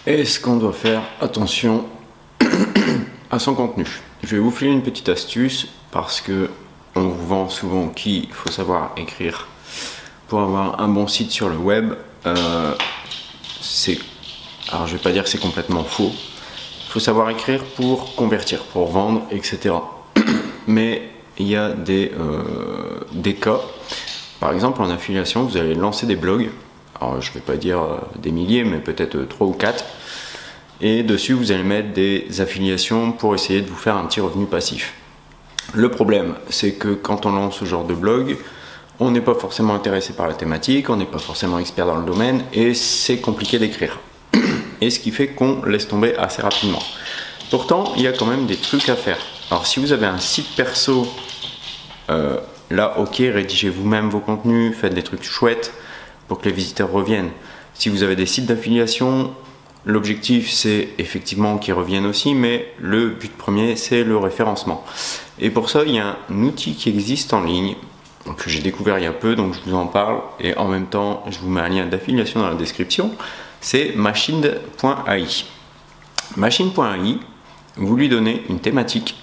Est-ce qu'on doit faire attention à son contenu? Je vais vous filer une petite astuce parce que on vous vend souvent qu'il faut savoir écrire pour avoir un bon site sur le web. Alors je vais pas dire que c'est complètement faux. Il faut savoir écrire pour convertir, pour vendre, etc. Mais il y a des cas. Par exemple, en affiliation, vous allez lancer des blogs. Alors je ne vais pas dire des milliers, mais peut-être 3 ou 4. Et dessus, vous allez mettre des affiliations pour essayer de vous faire un petit revenu passif. Le problème, c'est que quand on lance ce genre de blog, on n'est pas forcément intéressé par la thématique, on n'est pas forcément expert dans le domaine et c'est compliqué d'écrire. Et ce qui fait qu'on laisse tomber assez rapidement. Pourtant, il y a quand même des trucs à faire. Alors si vous avez un site perso, là ok, rédigez vous-même vos contenus, faites des trucs chouettes pour que les visiteurs reviennent. Si vous avez des sites d'affiliation, l'objectif c'est effectivement qu'ils reviennent aussi, mais le but premier c'est le référencement. Et pour ça, il y a un outil qui existe en ligne, que j'ai découvert il y a peu, donc je vous en parle, et en même temps je vous mets un lien d'affiliation dans la description, c'est Machine.ai. Machine.ai, vous lui donnez une thématique.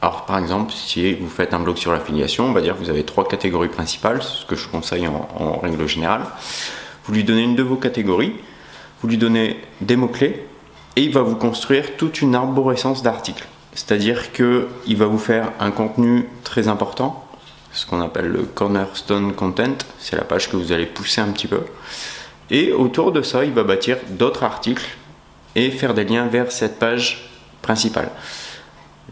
Alors par exemple, si vous faites un blog sur l'affiliation, on va dire que vous avez 3 catégories principales, ce que je conseille en règle générale. Vous lui donnez une de vos catégories, vous lui donnez des mots-clés, et il va vous construire toute une arborescence d'articles. C'est-à-dire qu'il va vous faire un contenu très important, ce qu'on appelle le cornerstone content, c'est la page que vous allez pousser un petit peu. Et autour de ça, il va bâtir d'autres articles et faire des liens vers cette page principale.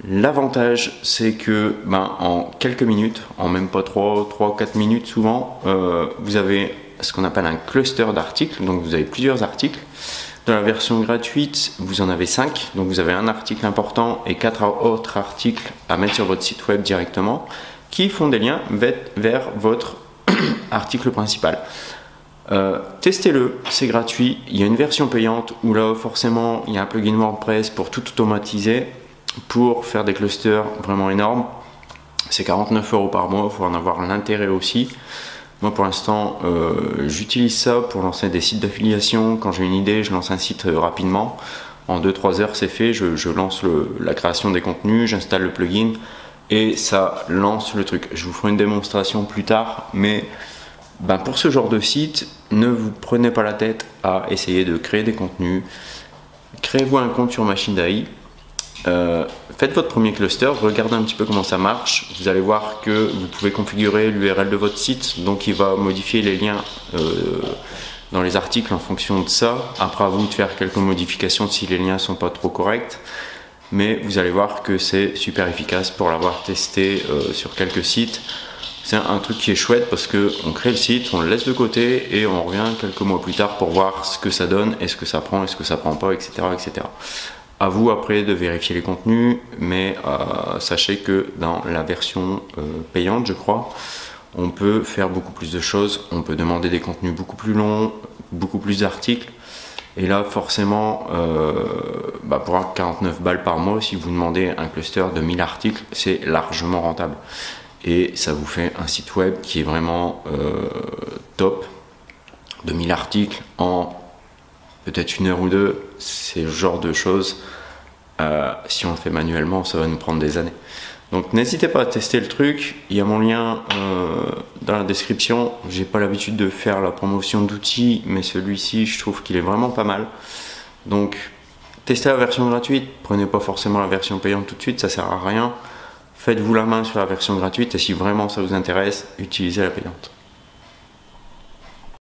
L'avantage, c'est que en quelques minutes, en même pas 3 ou 4 minutes souvent, vous avez ce qu'on appelle un cluster d'articles, donc vous avez plusieurs articles. Dans la version gratuite, vous en avez 5, donc vous avez un article important et 4 autres articles à mettre sur votre site web directement, qui font des liens vers votre article principal. Testez-le, c'est gratuit. Il y a une version payante où là forcément il y a un plugin WordPress pour tout automatiser, pour faire des clusters vraiment énormes. C'est 49 € par mois, il faut en avoir l'intérêt aussi. Moi pour l'instant j'utilise ça pour lancer des sites d'affiliation. Quand j'ai une idée, je lance un site rapidement. En 2-3 heures c'est fait, je lance la création des contenus, j'installe le plugin et ça lance le truc. Je vous ferai une démonstration plus tard, mais pour ce genre de site, ne vous prenez pas la tête à essayer de créer des contenus. Créez-vous un compte sur Machine.ai. Faites votre premier cluster, regardez un petit peu comment ça marche. Vous allez voir que vous pouvez configurer l'URL de votre site, donc il va modifier les liens dans les articles en fonction de ça. Après, à vous de faire quelques modifications si les liens sont pas trop corrects. Mais vous allez voir que c'est super efficace pour l'avoir testé sur quelques sites. C'est un truc qui est chouette parce qu'on crée le site, on le laisse de côté et on revient quelques mois plus tard pour voir ce que ça donne, est-ce que ça prend, est-ce que ça prend pas, etc. etc. À vous après de vérifier les contenus, mais sachez que dans la version payante, je crois, on peut faire beaucoup plus de choses, on peut demander des contenus beaucoup plus longs, beaucoup plus d'articles. Et là, forcément, pour avoir 49 balles par mois, si vous demandez un cluster de 1000 articles, c'est largement rentable. Et ça vous fait un site web qui est vraiment top. 2000 articles en peut-être 1 heure ou 2, c'est le genre de choses. Si on le fait manuellement, ça va nous prendre des années. Donc n'hésitez pas à tester le truc. Il y a mon lien dans la description. J'ai pas l'habitude de faire la promotion d'outils, mais celui-ci, je trouve qu'il est vraiment pas mal. Donc testez la version gratuite. Prenez pas forcément la version payante tout de suite, ça sert à rien. Faites-vous la main sur la version gratuite et si vraiment ça vous intéresse, utilisez la payante.